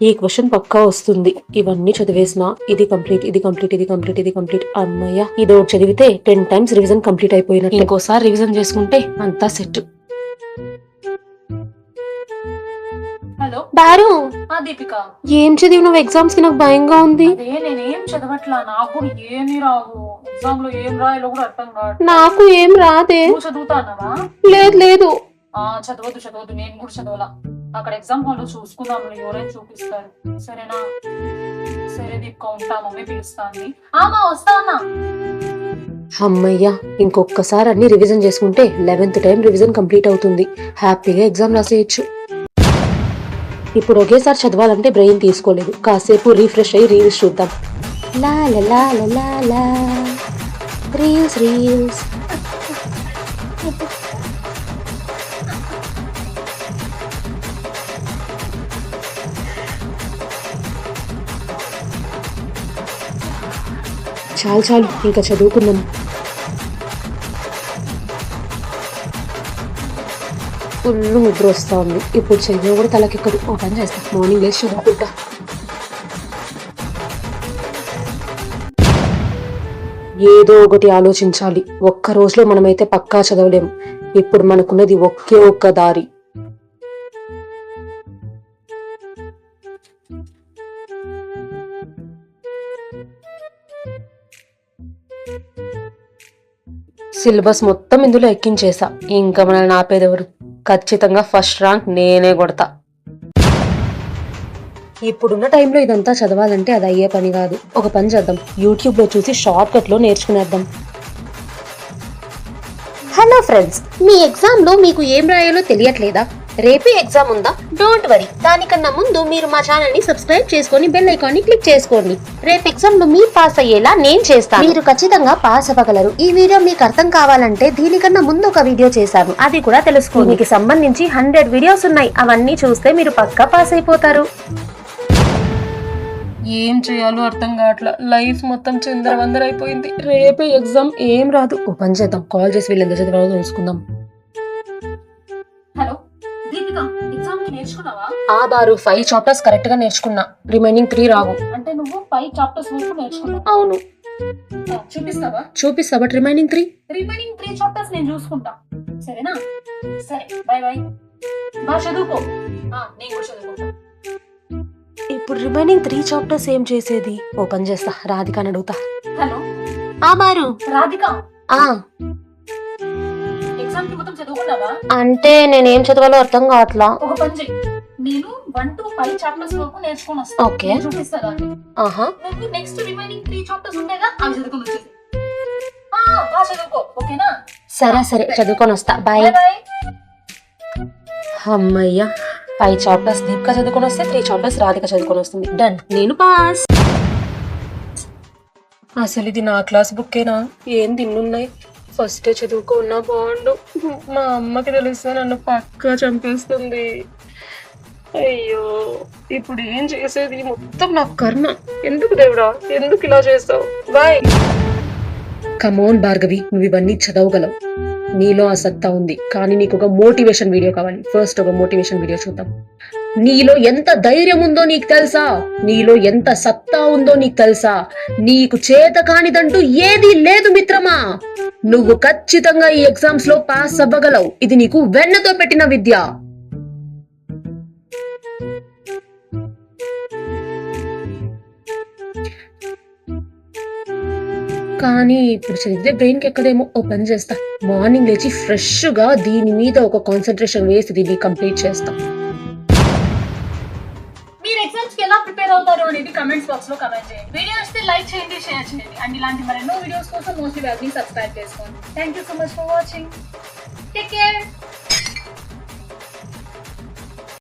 ఈ క్వశ్చన్ పక్కా వస్తుంది. ఇవన్నీ చదివేసిన ఇది కంప్లీట్, ఇది కంప్లీట్, ఇది కంప్లీట్, ఇది కంప్లీట్. అమ్మయ్య, ఇది ఒకటి చదివితే 10 times రివిజన్ కంప్లీట్ అయిపోయినట్టు. ఇంకోసారి రివిజన్ చేసుకుంటే అంతా సెట్. హలో బారు, దీపిక, ఏం చదివి నువ్వు ఎగ్జామ్స్ కి? నాకు భయంగా ఉంది. నేనేం చదవట్లా, నాకు ఏమి రావు. ఎగ్జామ్ లో ఏం రాయాలో కూడా అర్థం కాదు. నాకు ఏం రాదే. నువ్వు చదువుతానవా? లేదు లేదు. చదవద్దు, నేను కూడా చదవాలా. అక్కడ ఎగ్జామ్ హాల్ లో చూసుకుందాం, ఎవరైనా చూపిస్తారు. సరేనా? సరే దీపిక, ఉంటా. మమ్మీ పిలుస్తాంది. వస్తానా? అమ్మయ్యా, ఇంకొకసారి అన్ని రివిజన్ చేసుకుంటే 11th టైం రివిజన్ కంప్లీట్ అవుతుంది. హ్యాపీగా ఎగ్జామ్ రాసేయచ్చు. ఇప్పుడు ఒకేసారి చదవాలంటే బ్రెయిన్ తీసుకోలేదు. కాసేపు రీఫ్రెష్ అయ్యి రీల్స్ చూద్దాం. లా లా లా లా లా రీల్స్ రీల్స్. చాలు ఇంకా చదువుకుందాం. ఫుల్ నిద్ర వస్తా ఉంది. ఇప్పుడు చదివినా కూడా తలకెక్కదు. ఓ పని చేస్తా, మార్నింగ్ లేచి చదువుకుంటా. ఏదో ఒకటి ఆలోచించాలి. ఒక్క రోజులో మనమైతే పక్కా చదవలేం. ఇప్పుడు మనకున్నది ఒకే ఒక్క దారి. సిలబస్ మొత్తం ఇందులో ఎక్కించేసా. ఇంకా మనల్ని ఆపేదెవరు? ఖచ్చితంగా ఫస్ట్ ర్యాంక్ నేనే కొడతా. ఇప్పుడున్న టైంలో ఇదంతా చదవాలంటే అది అయ్యే పని కాదు. ఒక పని చేద్దాం, యూట్యూబ్ లో చూసి షార్ట్ కట్ లో నేర్చుకునేద్దాం. హలో ఫ్రెండ్స్, మీ ఎగ్జామ్ లో మీకు ఏం రాయాలో తెలియట్లేదా? రేపే ఎగ్జామ్ ఉందా? Don't worry. దానికన్నా ముందు మీరు మా ఛానల్ ని సబ్స్క్రైబ్ చేసుకొని బెల్ ఐకాన్ ని క్లిక్ చేసుకోండి. రేపు ఎగ్జామ్ లో మీరు పాస్ అయ్యేలా నేను చేస్తాను. మీరు ఖచ్చితంగా పాస్ అవ్వగలరు. ఈ వీడియో మీకు అర్థం కావాలంటే దీనికన్నా ముందు ఒక వీడియో చేశాను, అది కూడా తెలుసుకోండి. మీకు సంబంధించి 100 వీడియోస్ ఉన్నాయి. అవన్నీ చూస్తే మీరు పక్కా పాస్ అయిపోతారు. ఏం చేయాలో అర్థం కావట్లా. లైఫ్ మొత్తం చిందరవందర అయిపోయింది. రేపే ఎగ్జామ్, ఏం రాదు. ఓ పని చేద్దాం, కాల్ చేసి వీళ్ళు ఎంత చదివాలో తెలుసుకుందాం. హలో దీపిక, ఎగ్జామ్ కి నేర్చుకున్నావా? బారు 5 చాప్టర్స్ కరెక్ట్ గా నేర్చుకున్నా. రిమైనింగ్ 3 రావు. అంటే నువ్వు 5 చాప్టర్స్ వరకు నేర్చుకున్నావు? అవును. చూపిస్తా, బట్ రిమైనింగ్ 3 చాప్టర్స్ నేను చూసుకుంటా. సరేనా? సరే, బై బై. చదువుకో. నేను కూడా చదువుకుంటా. ఇప్పుడు రిమైనింగ్ 3 చాప్టర్స్ ఏం చేసేది? ఓ పని చేస్తా, రాధికని అడుగుతా. హలో బారు. రాధిక, ఎగ్జామ్ కి మొత్తం చదువుకున్నావా? అంటే నేనేం చదవాలో అర్థం కావట్లా. ఒక పని చెయ్యి, నేను 1 to 5 చాప్టర్స్ వరకు నేర్చుకొని వస్తాను. ఓకే, చూపిస్తా. నువ్వు నెక్స్ట్ రిమైనింగ్ 3 చాప్టర్స్ ఉంటాయిగా, అవి చదువుకొని వచ్చేసి చదువుకో. ఓకేనా? సరే చదువుకొని వస్తా. బాయ్. అమ్మయ్యా, 5 చాప్టర్స్ దీపిక చదువుకొని వస్తే 3 చాప్టర్స్ రాధిక చదువుకొని వస్తుంది. డన్, నేను పాస్. అసలు ఇది నా క్లాస్ బుక్కేనా? ఏం తిన్నున్నాయి? ఫస్ట్ చదువుకున్నా బాగుండు. మా అమ్మకి తెలిస్తే నన్ను పక్కా చంపేస్తుంది. అయ్యో, ఇప్పుడు ఏం చేసేది? మొత్తం నా కర్మ. ఎందుకు దేవుడా, ఎందుకు ఇలా చేస్తావు? బాయ్. కమోన్ భార్గవి, నువ్వు ఇవన్నీ చదవగలవు. నీలో ఆ సత్తా ఉంది, కానీ నీకు ఒక మోటివేషన్ వీడియో కావాలి. ఫస్ట్ ఒక మోటివేషన్ వీడియో చూద్దాం. నీలో ఎంత ధైర్యం ఉందో నీకు తెలుసా? నీలో ఎంత సత్తా ఉందో నీకు తెలుసా? నీకు చేత కానిదంటూ ఏదీ లేదు మిత్రమా. నువ్వు ఖచ్చితంగా ఈ ఎగ్జామ్స్ లో పాస్ అవ్వగలవు. ఇది నీకు వెన్నతో పెట్టిన విద్య. కానీ ఇప్పుడు చదివితే బ్రెయిన్ కి ఎక్కదేమో. ఓ పని చేస్తా, మార్నింగ్ లేచి ఫ్రెష్ గా దీని మీద ఒక కాన్సన్ట్రేషన్ వేసి దీన్ని కంప్లీట్ చేస్తా. మీరు ఎగ్జామ్స్ కి ఎలా ప్రిపేర్ అవుతారు అనేది కమెంట్స్ బాక్స్ లో కమెంట్ చేయండి. వీడియో వస్తే లైక్ చేయండి, షేర్ చేయండి. అండ్ ఇలాంటి మరెన్నో వీడియోస్ కోసం మోస్ట్లీ సబ్స్క్రైబ్ చేసుకోండి. Thank you so much for watching. Take care.